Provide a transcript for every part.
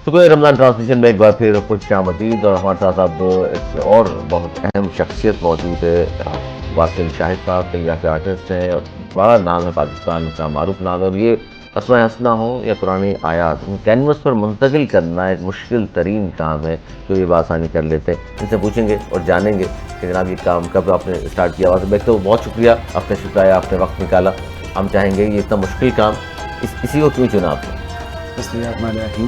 شکریہ رمضان ٹرانسمیشن میں ایک بار پھر خوش آمدید، اور ہمارے ساتھ اب ایک اور بہت اہم شخصیت موجود ہے، واصل شاہد صاحب، تنگرہ کے آرٹسٹ ہیں اور بڑا نام ہے، پاکستان کا معروف نام ہے، اور یہ اسماء حسنہ ہوں یا قرآن آیات کینوس پر منتقل کرنا ایک مشکل ترین کام ہے جو یہ بآسانی کر لیتے ہیں۔ ان سے پوچھیں گے اور جانیں گے کہ جناب یہ کام کب آپ نے اسٹارٹ کیا ہوا۔ تو بہت شکریہ، آپ نے شکریہ، آپ نے وقت نکالا۔ ہم چاہیں گے یہ اتنا مشکل کام اسی کو کیوں چنا آپ نے؟ بسم اللہ الرحمن الرحیم۔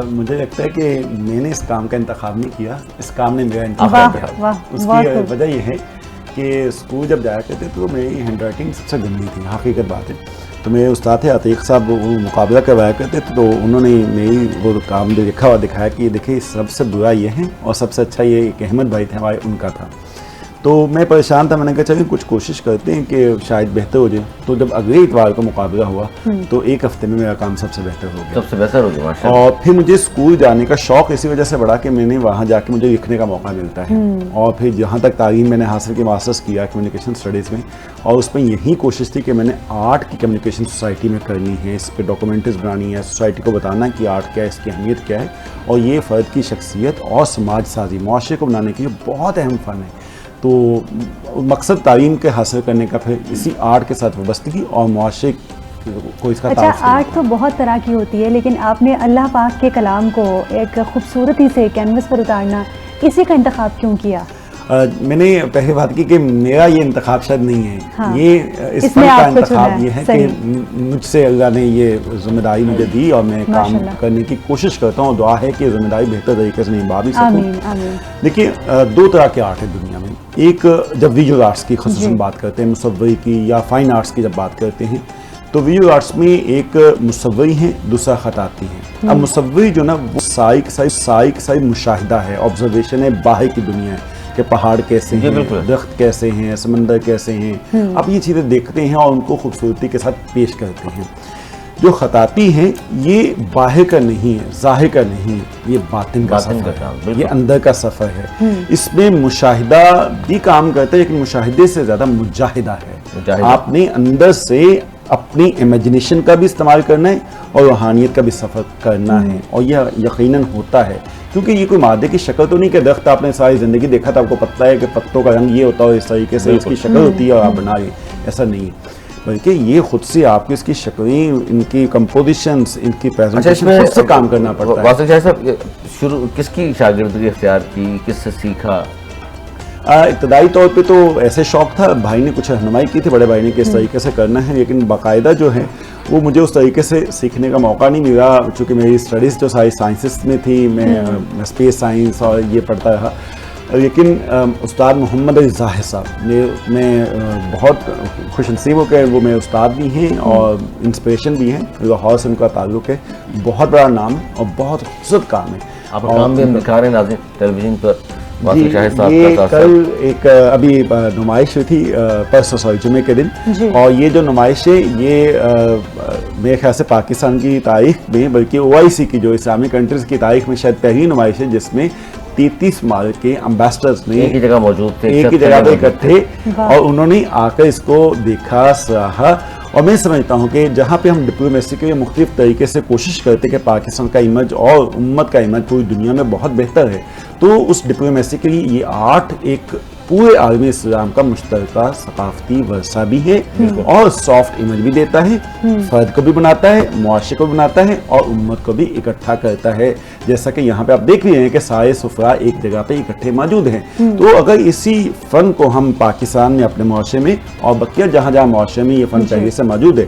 مجھے لگتا ہے کہ میں نے اس کام کا انتخاب نہیں کیا، اس کام نے میرا انتخاب کیا۔ اس کی وجہ یہ ہے کہ اسکول جب جایا کرتے تو میری ہینڈ رائٹنگ سب سے گندی تھی، حقیقت بات ہے۔ تو میرے استاد تھے عتیق صاحب، وہ مقابلہ کروایا کرتے تھے، تو انہوں نے میری وہ کام جو لکھا ہوا دکھایا کہ دیکھیں سب سے برا یہ ہے اور سب سے اچھا یہ کہ احمد بھائی تھے ہمارے، ان کا تھا۔ تو میں پریشان تھا، میں نے کہا چلیے کچھ کوشش کرتے ہیں کہ شاید بہتر ہو جائے۔ تو جب اگلے اتوار کو مقابلہ ہوا تو ایک ہفتے میں میرا کام سب سے بہتر ہو گیا، سب سے بہتر ہو گیا ماشاء اللہ۔ اور پھر مجھے اسکول جانے کا شوق اسی وجہ سے بڑھا کہ میں نے وہاں جا کے مجھے لکھنے کا موقع ملتا ہے، اور پھر جہاں تک تعلیم میں نے حاصل کی، ماسٹرس کیا کمیونیکیشن اسٹڈیز میں، اور اس میں یہی کوشش تھی کہ میں نے آرٹ کی کمیونیکیشن سوسائٹی میں کرنی ہے، اس پہ ڈاکومنٹریز بنانی ہے، سوسائٹی کو بتانا کہ آرٹ کیا ہے، اس کی اہمیت کیا ہے، اور یہ فرد کی شخصیت اور سماج سازی، معاشرے کو بنانے کے لیے بہت اہم فن ہے۔ تو مقصد تعلیم کے حاصل کرنے کا پھر اسی آرٹ کے ساتھ وابستگی اور معاشرے کو اس کا اچھا، آرٹ تو بہت طرح کی ہوتی ہے، لیکن آپ نے اللہ پاک کے کلام کو ایک خوبصورتی سے کینوس پر اتارنا، اسی کا انتخاب کیوں کیا؟ میں نے پہلے بات کی کہ میرا یہ انتخاب شاید نہیں ہے، یہ اس فن کا انتخاب یہ ہے کہ مجھ سے اللہ نے یہ ذمہ داری مجھے دی اور میں کام کرنے کی کوشش کرتا ہوں، دعا ہے کہ ذمہ داری بہتر طریقے سے نبھا بھی سکوں۔ دیکھیے دو طرح کے آرٹ ہے دنیا میں، ایک جب ویژول آرٹس کی خصوصاً بات کرتے ہیں، مصوری کی یا فائن آرٹس کی جب بات کرتے ہیں، تو ویژول آرٹس میں ایک مصوری ہے، دوسرا خطاطی ہے۔ اب مصوری جو نا وہ سائق مشاہدہ ہے، آبزرویشن ہے، باہر کی دنیا ہے کہ پہاڑ کیسے ہیں، درخت کیسے ہیں، سمندر کیسے ہیں، آپ یہ چیزیں دیکھتے ہیں اور ان کو خوبصورتی کے ساتھ پیش کرتے ہیں۔ جو خطاطی ہیں یہ باہر کا نہیں ہے، ظاہر کا نہیں ہے، یہ باطن کا سفر ہے، یہ اندر کا سفر ہے۔ اس میں مشاہدہ بھی کام کرتا ہے، لیکن مشاہدے سے زیادہ مجاہدہ ہے۔ آپ نے اندر سے اپنی امیجنیشن کا بھی استعمال کرنا ہے اور روحانیت کا بھی سفر کرنا ہے، اور یہ یقیناً ہوتا ہے، کیونکہ یہ کوئی مادے کی شکل تو نہیں کہ درخت آپ نے ساری زندگی دیکھا تھا، آپ کو پتہ ہے کہ پتوں کا رنگ یہ ہوتا ہے، اس طریقے سے اس کی شکل ہوتی ہے اور آپ بنا رہے ہیں، ایسا نہیں ہے، بلکہ یہ خود سے آپ کی اس کی شکلیں، ان کی کمپوزیشنز، ان کی پریزنٹیشن خود سے کام کرنا پڑتا ہے۔ واصل شاہد صاحب، شروع کس کی شاگردگی اختیار کی، کس سے سیکھا؟ ابتدائی طور پہ تو ایسے شوق تھا، بھائی نے کچھ رہنمائی کی تھی بڑے بھائی نے کہ اس طریقے سے کرنا ہے، لیکن باقاعدہ جو ہے وہ مجھے اس طریقے سے سیکھنے کا موقع نہیں ملا، چونکہ میری اسٹڈیز جو ساری سائنسز میں تھی، میں اسپیس سائنس اور یہ پڑھتا رہا، لیکن استاد محمد علی ظاہر صاحب میں بہت خوش نصیب ہو کہ وہ میرے استاد بھی ہیں اور انسپریشن بھی ہیں، لاہور سے ان کا تعلق ہے، بہت بڑا نام ہے اور بہت خوبصورت کام ہے۔ آپ کا کام بھی ہم دکھا رہے ہیں ناظرین ٹیلی ویژن پر، واصل شاہد صاحب یہ کا کل ایک ابھی نمائش ہوئی تھی پرسوں جمعے کے دن، اور یہ جو نمائش ہے یہ میرے خیال سے پاکستان کی تاریخ میں، بلکہ OIC کی جو اسلامی کنٹریز کی تاریخ میں شاید پہلی نمائش ہے جس میں 33 ممالک کے امبیسڈرز نے ایک ہی جگہ موجود تھے، ایک ہی جگہ پہ اکٹھے، اور انہوں نے آ کر اس کو دیکھا، سراہا، اور میں سمجھتا ہوں کہ جہاں پہ ہم ڈپلومیسی کے لیے مختلف طریقے سے کوشش کرتے کہ پاکستان کا امیج اور امت کا امیج پوری دنیا میں بہت بہتر ہے، تو اس ڈپلومیسی کے لیے یہ آرٹ ایک پورے عالمی اسلام کا مشترکہ ثقافتی ورثہ بھی ہے اور سافٹ امیج بھی دیتا ہے، فرد کو بھی بناتا ہے، معاشرے کو بھی بناتا ہے اور امت کو بھی اکٹھا کرتا ہے، جیسا کہ یہاں پہ آپ دیکھ رہے ہیں کہ سارے سفرا ایک جگہ پہ اکٹھے موجود ہیں۔ تو اگر اسی فن کو ہم پاکستان میں اپنے معاشرے میں اور بقیہ جہاں جہاں معاشرے میں یہ فن پہلے سے موجود ہے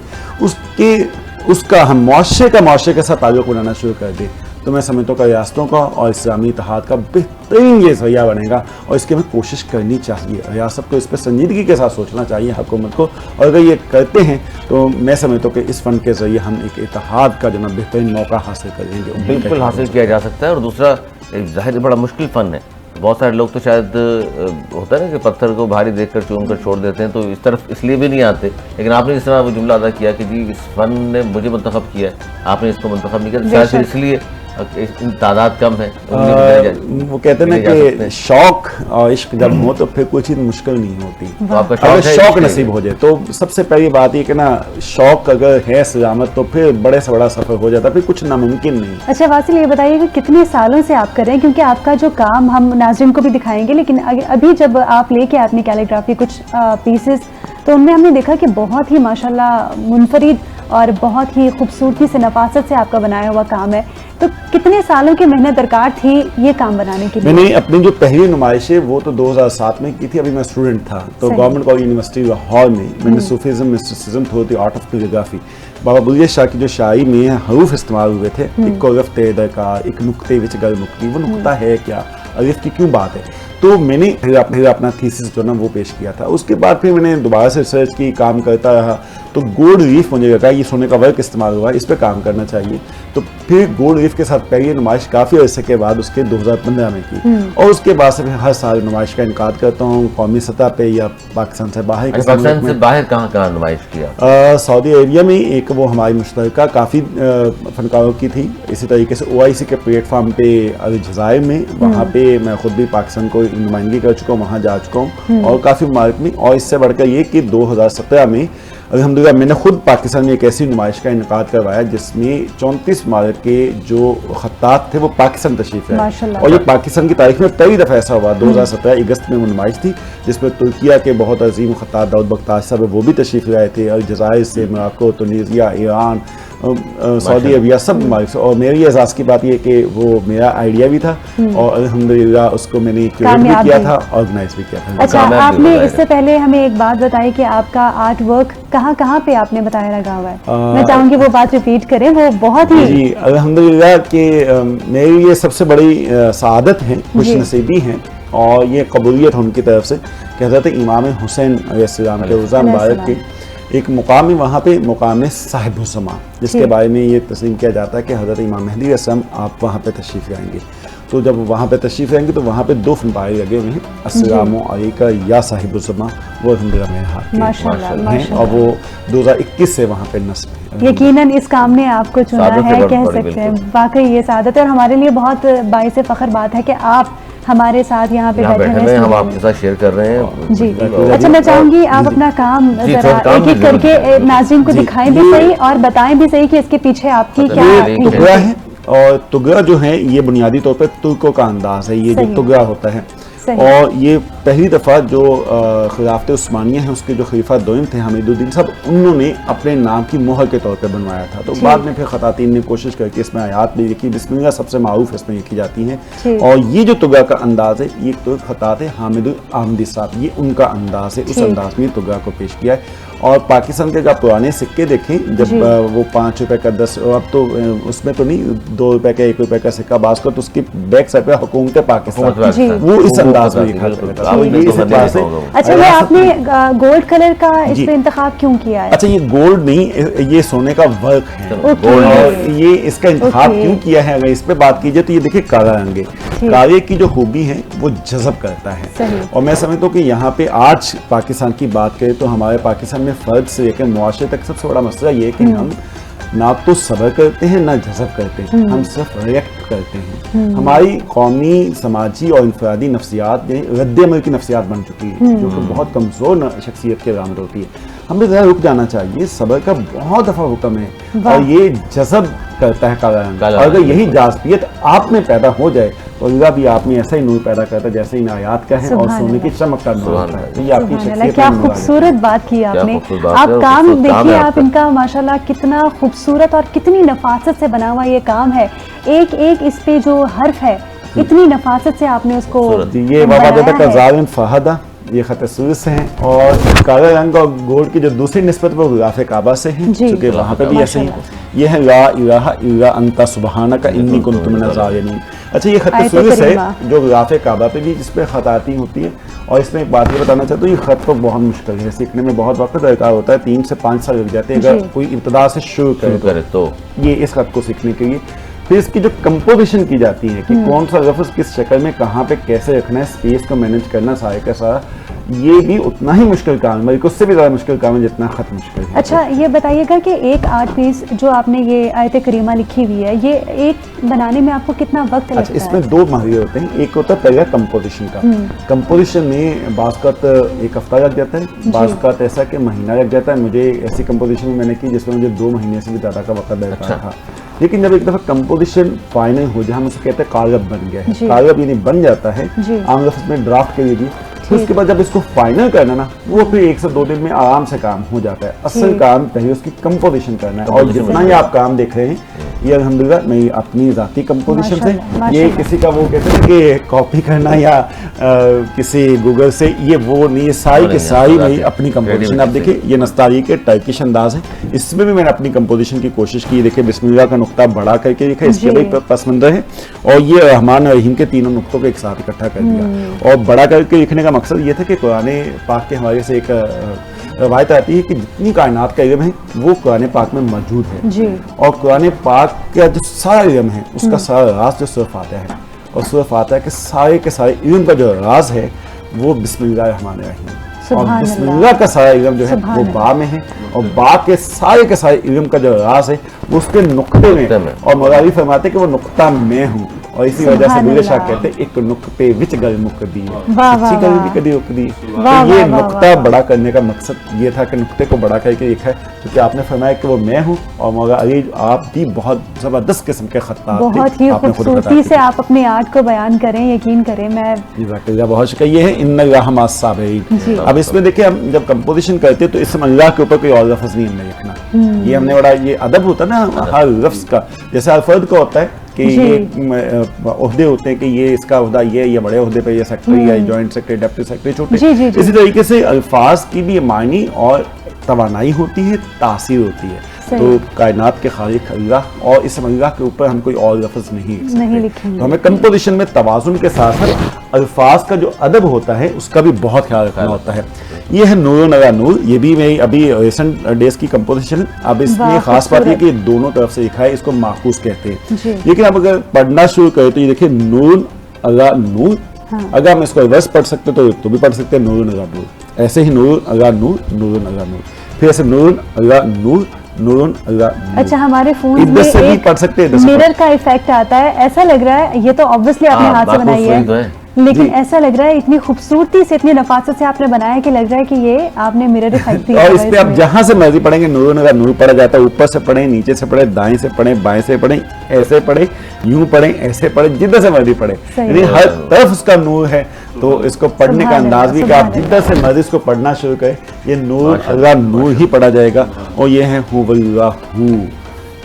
اس کا ہم معاشرے کے ساتھ تعلق بنانا شروع کر دیں، تو میں سمجھتا ہوں کہ ریاستوں کا اور اسلامی اتحاد کا بہترین یہ ذریعہ بنے گا، اور اس کی ہمیں کوشش کرنی چاہیے، ریاست کو اس پہ سنجیدگی کے ساتھ سوچنا چاہیے، حکومت کو، اور اگر یہ کرتے ہیں تو میں سمجھتا ہوں کہ اس فن کے ذریعے ہم ایک اتحاد کا جو نا بہترین موقع حاصل کریں گے۔ بالکل حاصل کیا جا سکتا ہے، اور دوسرا ظاہر بڑا مشکل فن ہے، بہت سارے لوگ تو شاید ہوتا ہے نا کہ پتھر کو بھاری دیکھ کر چوم کر چھوڑ دیتے ہیں، تو اس طرف اس لیے بھی نہیں آتے، لیکن آپ نے اس طرح وہ جملہ ادا کیا کہ جی اس فن نے مجھے منتخب کیا ہے، آپ نے اس کو منتخب نہیں کیا، شاید اس لیے تعداد کم ہے. وہ کہتے ہیں نا کہ شوق اور عشق جب ہو تو پھر کوئی چیز مشکل نہیں ہوتی. اگر شوق نصیب ہو جائے تو سب سے پہلی بات یہ کہ نا شوق اگر ہے سلامت تو پھر بڑے سے بڑا سفر ہو جاتا ہے, پھر کچھ ناممکن نہیں. اچھا واصل یہ بتائیے کہ کتنے سالوں سے آپ کر رہے ہیں, کیونکہ آپ کا جو کام ہم ناظرین کو بھی دکھائیں گے, لیکن ابھی جب آپ لے کے آتے ہیں کیلیگرافی کچھ پیسز تو ان میں ہم نے دیکھا کہ بہت ہی ماشاءاللہ منفرد اور بہت ہی خوبصورتی سے نفاست سے آپ کا بنایا ہوا کام ہے. تو کتنے سالوں کی محنت درکار تھی یہ کام بنانے کے لیے؟ میں نے اپنی جو پہلی نمائش ہے وہ تو 2007 میں کی تھی, ابھی میں اسٹوڈنٹ تھا تو گورنمنٹ کالج یونیورسٹی لاہور میں نے Sufism mysticism through the art of calligraphy بابا بلیہ شاہ کی جو شاعری میں حروف استعمال ہوئے تھے, ایک کو رفت درکار ایک نقطے وچ گل مکتی, وہ نقطہ ہے کیا, الف کی کیوں بات ہے, تو میں نے پھر اپنا تھیسس جو نا وہ پیش کیا تھا. اس کے بعد پھر میں نے دوبارہ سے ریسرچ کی, کام کرتا رہا تو گولڈ ریف مجھے لگا یہ سونے کا ورک استعمال ہوا ہے, اس پہ کام کرنا چاہیے. تو پھر گولڈ ریف کے ساتھ پہلی نمائش کافی عرصے کے بعد اس کے 2015 میں کی, اور اس کے بعد سے ہر سال نمائش کا انعقاد کرتا ہوں قومی سطح پہ یا پاکستان سے باہر. پاکستان سے باہر کہاں کہاں نمائش کیا؟ سعودی عربیہ میں ایک وہ ہماری مشترکہ کافی فنکاروں کی تھی, اسی طریقے سے OIC کے پلیٹ فارم پہ الجزائر میں, وہاں پہ میں خود بھی پاکستان کو نمائندگی کر چکا ہوں, وہاں جا چکا ہوں, اور کافی ممالک میں. اور اس سے بڑھ کر یہ کہ 2017 میں الحمدللہ میں نے خود پاکستان میں ایک ایسی نمائش کا انعقاد کروایا جس میں 34 ممالک کے جو خطاط تھے وہ پاکستان تشریف لائے, اور یہ پاکستان کی تاریخ میں پہلی دفعہ ایسا ہوا. 2017 اگست میں وہ نمائش تھی جس میں ترکیہ کے بہت عظیم خطاط داؤد بختار صاحب وہ بھی تشریف لائے تھے, الجزائر سے, موراکو, تونیزیا, ایران, سعودی عربیہ, سب ممالک سے. اور میری اعزاز کی بات یہ کہ وہ میرا آئیڈیا بھی تھا اور الحمدللہ اس کو میں نے کیوریٹ بھی کیا تھا, آرگنائز بھی کیا تھا. اچھا آپ نے اس سے پہلے ہمیں ایک بات بتائی کہ آپ کا آرٹ ورک کہاں کہاں پہ آپ نے بتایا لگا ہوا ہے, میں چاہوں گی وہ بات ریپیٹ کریں, وہ بہت ہی. جی الحمدللہ کہ میری یہ سب سے بڑی سعادت ہے, خوش نصیبی ہے, اور یہ قبولیت ان کی طرف سے کہ حضرت امام حسین علیہ السلام کے روضہ مبارک کے ایک مقام ہے وہاں پہ, مقام صاحب الزمان, جس کے بارے میں یہ تسلیم کیا جاتا ہے کہ حضرت امام مہدی علیہ السلام آپ وہاں پہ تشریف لائیں گے. تو جب وہاں پہ تشریف لائیں گے تو وہاں پہ 2 فنپارے لگے ہوئے ہیں, السلام علیکہ یا صاحب الزمان, وہ الحمدللہ میرے ہاتھ کے ہیں, اور وہ 2021 سے وہاں پہ نصب ہے. یقیناً اس کام نے آپ کو چنا ہے, کہہ سکتے ہیں واقعی یہ سعادت ہے, اور ہمارے لیے بہت باعث فخر بات ہے کہ آپ ہمارے ساتھ یہاں پہ بیٹھے ہیں, ہم آپ کے ساتھ شیئر کر رہے ہیں. جی اچھا میں چاہوں گی آپ اپنا کام ذرا ایک ایک کر کے ناظرین کو دکھائیں بھی صحیح اور بتائیں بھی صحیح کہ اس کے پیچھے آپ کی کیا تگرا ہے. اور تگرا جو ہے یہ بنیادی طور پہ ترکوں کا انداز ہے, یہ جو تگرا ہوتا ہے, اور یہ پہلی دفعہ جو خلافت عثمانیہ ہے اس کے جو خلیفہ دوئم تھے حمید الدین صاحب, انہوں نے اپنے نام کی مہر کے طور پہ بنوایا تھا. تو بعد میں پھر خطاطین نے کوشش کر کے اس میں آیات بھی لکھی, بسم اللہ سب سے معروف اس میں لکھی جاتی ہیں, اور یہ جو تگرا کا انداز ہے یہ ترک خطاط ہے حامد الحمدی صاحب, یہ ان کا انداز ہے, اس انداز میں تگرا کو پیش کیا ہے. اور پاکستان کے اگر پرانے سکے دیکھیں, جب وہ 5 روپے کا 10, اب تو اس میں تو نہیں 2 روپے کا 1 روپے کا سکہ باز کر, تو اس کی بیک سائڈ پہ حکومت پاکستان وہ اس انداز میں لکھا تھا. اچھا یہ آپ نے گولڈ کلر کا اس پہ انتخاب کیوں کیا ہے؟ اچھا یہ گولڈ نہیں, یہ سونے کا ورک ہے, اور یہ اس کا انتخاب کیوں کیا ہے اگر اس پہ بات کی جائے تو یہ دیکھیں کالا رنگ ہے, کالے کی جو خوبی ہے وہ جذب کرتا ہے. اور میں سمجھتا ہوں کہ یہاں پہ آج پاکستان کی بات کریں تو ہمارے پاکستان میں فرد سے لے کر معاشرے تک سب سے بڑا مسئلہ یہ ہے کہ ہم نہ تو صبر کرتے ہیں نہ جذب کرتے ہیں, ہم صرف ریئیکٹ کرتے ہیں. ہماری قومی, سماجی اور انفرادی نفسیات رد عمل کی نفسیات بن چکی ہے, جو کہ بہت کمزور شخصیت کے علامت ہوتی ہے. ہمیں ذرا رک جانا چاہیے, صبر کا بہت دفعہ حکم ہے, اور یہ جذب کرتا ہے کالا رنگ. اور اگر یہی جاذبیت آپ میں پیدا ہو جائے تو اللہ بھی آپ میں ایسا ہی نور پیدا کرتا ہے جیسے ان آیات کا ہے, اور سونے کی چمک کا نور ہوتا ہے. یہ آپ کی شخصیت کیا خوبصورت بات کی آپ نے. آپ کام دیکھیے, آپ ان کا ماشاءاللہ کتنا خوبصورت اور کتنی نفاست سے بنا ہوا یہ کام ہے, ایک ایک اس پہ جو حرف ہے اتنی نفاست سے آپ نے اس کو. یہ وابادہ کا ظالم فہدہ, یہ خط سوز سے ہیں, اور کالا رنگ اور گولڈ کی جو دوسری نسبت وہ غلاف کعبہ سے ہیں, چونکہ وہاں پہ بھی ایسے ہی یہ ہے لا الہ الا انت سبحانک انی کنت من الظالمین. اچھا یہ خط سوز ہے جو غلاف کعبہ پہ بھی جس پہ خطاطی ہوتی ہے, اور اس میں ایک بات یہ بتانا چاہتا ہوں, یہ خط تو بہت مشکل ہے, سیکھنے میں بہت وقت درکار ہوتا ہے, 3 سے 5 سال لگ جاتے ہیں اگر کوئی ابتدا سے شروع کرے تو یہ اس خط کو سیکھنے کے لیے. پھر اس کی جو کمپوزیشن کی جاتی ہے کہ کون سا لفظ کس شکل میں کہاں پہ کیسے رکھنا ہے, اسپیس کو مینیج کرنا سارے کا سارا, یہ بھی اتنا ہی مشکل کام ہے, بلکہ اس سے بھی زیادہ مشکل کام ہے جتنا خط مشکل ہے. اچھا یہ بتائیے گا کہ ایک آرٹ پیس جو آپ نے یہ آیت کریمہ لکھی ہوئی ہے, یہ ایک بنانے میں آپ کو کتنا وقت لگتا ہے؟ اس میں دو مرحلے ہوتے ہیں. ایک ہوتا ہے پہلا کمپوزیشن کا. کمپوزیشن میں بعض کا ایک ہفتہ لگ جاتا ہے, بعض کا ایسا کہ مہینہ لگ جاتا ہے. مجھے ایسی کمپوزیشن میں نے کی جس میں مجھے 2 مہینے سے بھی زیادہ کا وقت لگتا تھا. لیکن جب ایک دفعہ کمپوزیشن فائنل ہو جائے, ہم اسے کہتے ہیں قالب بن گیا ہے. قالب یعنی بن جاتا ہے, عام لفظ میں ڈرافٹ کے لیے بھی. پھر اس کے بعد جب اس کو فائنل کرنا نا, وہ پھر 1 سے 2 دن میں آرام سے کام ہو جاتا ہے. اصل کام پہلے اس کی کمپوزیشن کرنا ہے. اور جتنا ہی آپ کام دیکھ رہے ہیں یہ الحمدللہ میری اپنی ذاتی کمپوزیشن سے, یہ کسی کا وہ کہتے ہیں کہ کاپی کرنا یا کسی گوگل سے, یہ وہ نہیں, ساری کے ساری میری اپنی کمپوزیشن. آپ دیکھیں یہ نستعلیق کے ٹرکش انداز ہے, اس میں بھی میں نے اپنی کمپوزیشن کی کوشش کی. دیکھیں بسم اللہ کا نقطہ بڑا کر کے لکھا, اس کے بھی پس منظر ہے, اور یہ رحمان الرحیم کے تینوں نقطوں کو ایک ساتھ اکٹھا کر دیا. اور بڑا کر کے لکھنے کا مقصد یہ تھا کہ قرآن پاک کے حوالے سے ایک روایت آتی ہے کہ جتنی کائنات کا علم ہے وہ قرآن پاک میں موجود ہے. اور قرآن پاک کا جو سارا علم ہے اس کا سارا راز جو سورہ فاتحہ ہے, اور سورہ فاتحہ کے سارے علم کا جو راز ہے وہ بسم اللہ الرحمن الرحیم. اور بسم اللہ کا سارا علم جو ہے وہ با میں ہے, اور با کے سارے علم کا جو راز ہے وہ اس کے نقطے میں. اور مولانا فرماتے ہیں کہ وہ نقطہ میں ہوں, اور اسی وجہ سے بلے شاہ کہتے ہیں ایک نقطے وچ گل مکدی, اچھی گل بھی کدی رکدی. تو یہ نقطہ بڑا کرنے کا مقصد یہ تھا کہ نقطے کو بڑا کر کے لکھا ہے, کیونکہ آپ نے فرمایا کہ وہ میں ہوں, اور مولا علی آپ بھی بہت زبردست قسم کے خطات تھے. بہت ہی خوبصورتی سے آپ اپنی آرٹ کو بیان کریں, یقین کریں. میں جزاک اللہ, بہت شکریہ. یہ ہے ان اللہ مع الصابرین. اب اس میں دیکھیں ہم جب کمپوزیشن کرتے تو اسم اللہ کے اوپر کوئی اور لفظ نہیں ہم نے لکھنا. یہ ہم نے بڑا یہ ادب ہوتا ہے نا ہر لفظ کا, جیسے الفرد کا ہوتا ہے کہ یہ عہدے ہوتے ہیں کہ یہ اس کا عہدہ یہ بڑے عہدے پہ, یہ سیکرٹری یا جوائنٹ سیکرٹری, ڈپٹی سیکرٹری چھوٹے. اسی طریقے سے الفاظ کی بھی معنی اور توانائی ہوتی ہے, تاثیر ہوتی ہے. تو کائنات کے خالق اللہ اور اسم اللہ کے اوپر ہم کوئی اور لفظ نہیں لکھ سکتے. تو ہمیں کمپوزیشن میں توازن کے ساتھ ساتھ الفاظ کا جو ادب ہوتا ہے اس کا بھی بہت خیال رکھنا ہوتا ہے. یہ ہے نور نگا نور, یہ بھی میری ابھی ریسنٹ ڈیز کی کمپوزیشن ہے. اب اس میں خاص بات یہ کہ دونوں طرف سے لکھا ہے, اس کو محفوظ کہتے ہیں. لیکن اب اگر پڑھنا شروع کرے تو یہ دیکھیں نور اگا نور, اگر ہم اس کو ریورس پڑھ سکتے تو بھی پڑھ سکتے ہیں نور نگا نور. ایسے ہی نور اگا نور, نور نگا نور, پھر ایسے نور اگا نور, نور اللہ. اچھا, ہمارے فون میں ایک مرر کا ایفیکٹ آتا ہے, ایسا لگ رہا ہے, یہ تو obviously آپ نے ہاتھ سے بنائی ہے, لیکن ایسا لگ رہا ہے اتنی خوبصورتی سے, اتنی نفاست سے آپ نے بنایا کہ لگ رہا ہے کہ یہ آپ نے مرر ایفیکٹ دیا. اور اس پہ آپ جہاں سے مرضی پڑھیں گے نور نگا نور پڑھا جاتا ہے. اوپر سے پڑھیں, نیچے سے پڑھیں, دائیں سے پڑھیں, بائیں سے پڑھیں, ایسے پڑھیں, یوں پڑھیں, ایسے پڑھیں, جدھر سے مرضی پڑھیں, یعنی ہر طرف اس کا نور ہے. تو اس کو پڑھنے کا انداز بھی کہ آپ جدھر سے مرضی اس کو پڑھنا شروع کریں, یہ نور اللہ نور ہی پڑھا جائے گا. اور یہ ہے ہو اللہ ہو,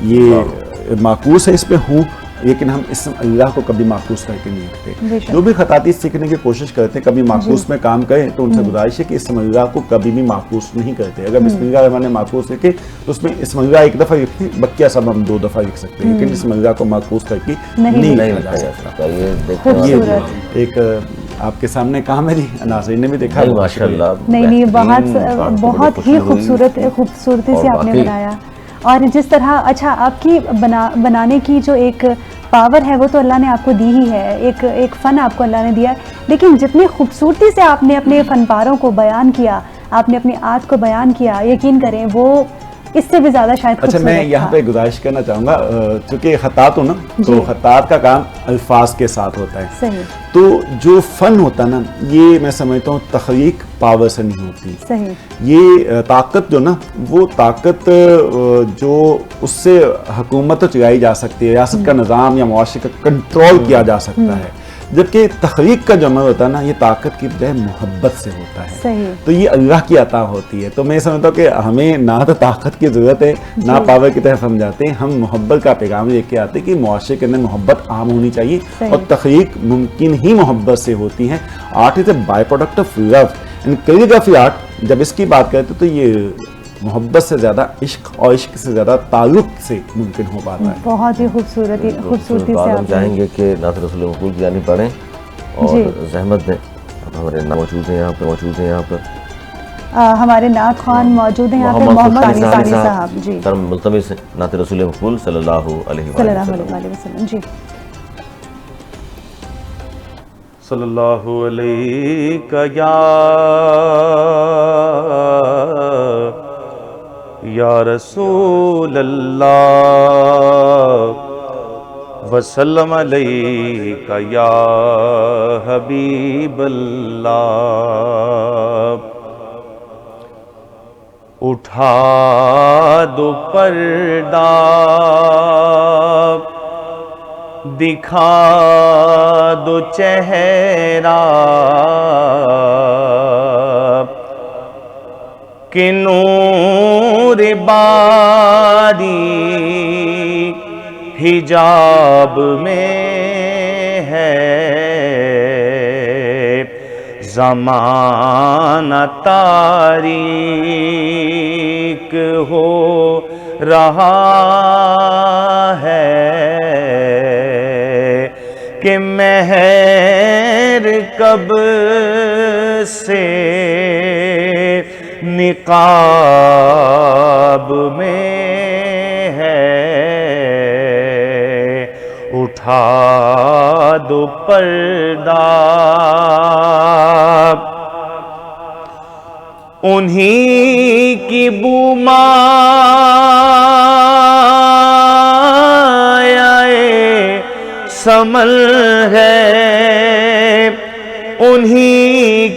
یہ معکوس ہے اس پہ ہوں, لیکن ہم اسم اللہ کو کبھی معکوس کر کے نہیں رکھتے. جو بھی خطاطی سیکھنے کی کوشش کرتے ہیں کبھی معکوس میں کام کریں تو ان سے گزارش ہے کہ اسم اللہ کو کبھی بھی معکوس نہیں کرتے. اگر بسم اللہ الرحمن الرحیم معکوس لکھے تو اس میں اسم اللہ ایک دفعہ لکھیں, بقیہ سب ہم 2 دفعہ لکھ سکتے ہیں, لیکن اسم اللہ کو معکوس کر کے نہیں لکھا جا سکتا. یہ ایک آپ کے سامنے کام ہے جی, ناظرین نے بھی دیکھا ماشاءاللہ. نہیں بہت ہی خوبصورتی سے آپ نے بنایا. اور جس طرح اچھا آپ کی بنانے کی جو ایک پاور ہے وہ تو اللہ نے آپ کو دی ہی ہے, ایک فن آپ کو اللہ نے دیا ہے, لیکن جتنی خوبصورتی سے آپ نے اپنے فن پاروں کو بیان کیا, آپ نے اپنی آرٹ کو بیان کیا, یقین کریں وہ اس سے بھی زیادہ شاید خوبصورت. اچھا, میں یہاں پہ گزارش کرنا چاہوں گا, چونکہ خطاط ہوں نا, تو خطاط کا کام الفاظ کے ساتھ ہوتا ہے. صحیح. تو جو فن ہوتا ہے نا, یہ میں سمجھتا ہوں تخلیق پاور سے نہیں ہوتی. صحیح. یہ طاقت جو نا, وہ طاقت جو اس سے حکومت چلائی جا سکتی ہے, ریاست کا نظام یا معاشرے کا کنٹرول کیا جا سکتا ہے, جبکہ تخلیق کا جو عمل ہوتا ہے نا, یہ طاقت کی بجائے محبت سے ہوتا ہے. صحیح. تو یہ اللہ کی عطا ہوتی ہے. تو میں سمجھتا ہوں کہ ہمیں نہ تو طاقت کی ضرورت ہے نہ پاور کی طرف ہم جاتے ہیں, ہم محبت کا پیغام لے کے آتے ہیں کہ معاشرے کے اندر محبت عام ہونی چاہیے. اور تخلیق ممکن ہی محبت سے ہوتی ہے. Art is a by product of love, and calligraphy art جب اس کی بات کرتے تو یہ محبت سے زیادہ عشق اور عشق سے زیادہ تعلق سے ممکن ہو پاتا ہے. بہت ہی خوبصورتی سے آپ چاہیں گے کہ نعت رسول مقبول کی جانب پڑھیں اور زحمت دیں. ہمارے موجود ہیں یہاں پر ہمارے نعت خوان موجود ہیں یہاں پہ, محمد علی ثانی صاحب. جی, ملتمس نعت رسول مقبول صلی اللہ علیہ وسلم. جی, صلی اللہ علیہ یا رسول اللہ وسلم علیک یا حبیب اللہ۔ اٹھا دو پردہ دکھا دو چہرہ کہ نور باری حجاب میں ہے، زمانہ تاریک ہو رہا ہے کہ مہر کب سے نقاب میں ہے، اٹھا دو پردہ انہی کی بو مایائے سمل ہے، انہی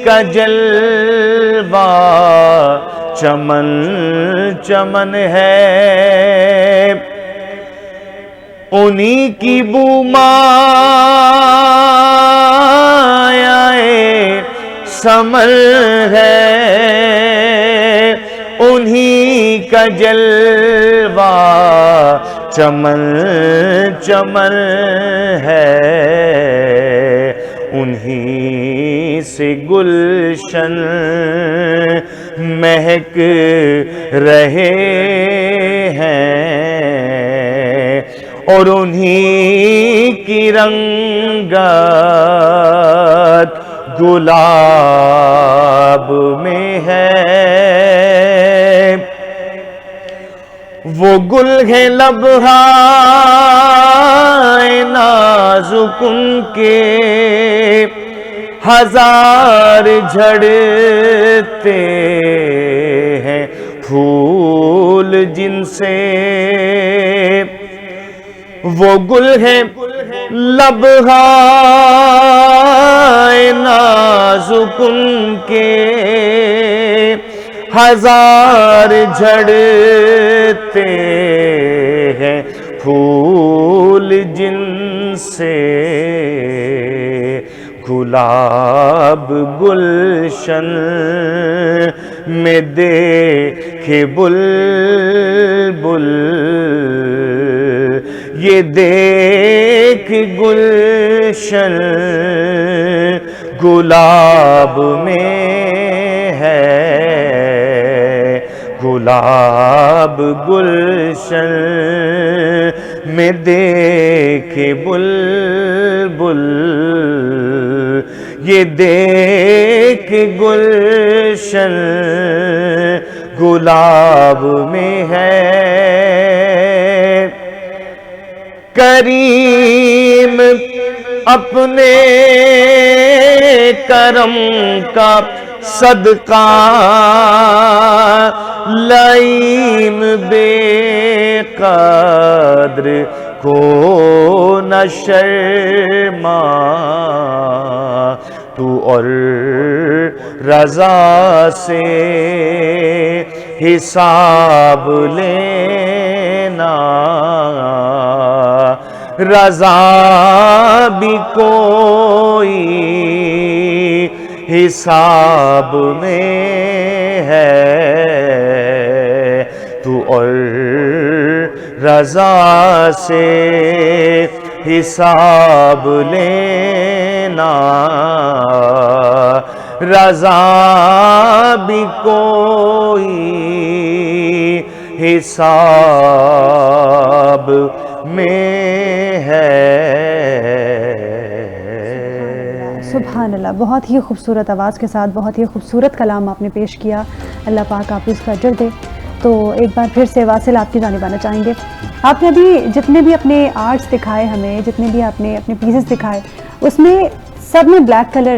کا جلوہ چمن چمن ہے، انہی کی بو مایائے سمر ہے، انہی کا جلوہ چمن چمن ہے، انہی سے گلشن مہک رہے ہیں، اور انہی کی رنگت گلاب میں ہے، وہ گل ہے لبہائے نازک ان کے، ہزار جھڑتے ہیں پھول جن سے، وہ گل ہے لبہائے نازک ان کے، ہزار جھڑتے ہیں پھول جن سے، گلاب گلشن میں دیکھے بلبل، یہ دیکھ گلشن گلاب میں ہے، گلاب گلشن میں دیکھے بلبل، یہ دیکھ گلشن گلاب میں ہے، کریم اپنے کرم کا صدقہ لئیم بے قدر کو نہ شرما، تو اور رضا سے حساب لینا، رضا بھی کوئی حساب میں ہے، تو اور رضا سے حساب لینا، رضا بھی کوئی حساب میں ہے۔ سبحان اللہ، بہت ہی خوبصورت آواز کے ساتھ بہت ہی خوبصورت کلام آپ نے پیش کیا، اللہ پاک آپ اس کا اجر دے۔ تو ایک بار پھر سے واصل آپ کی جانب آنا چاہیں گے، آپ نے ابھی جتنے بھی اپنے آرٹس دکھائے ہمیں، جتنے بھی آپ نے اپنے پیسز دکھائے، اس میں سب میں بلیک کلر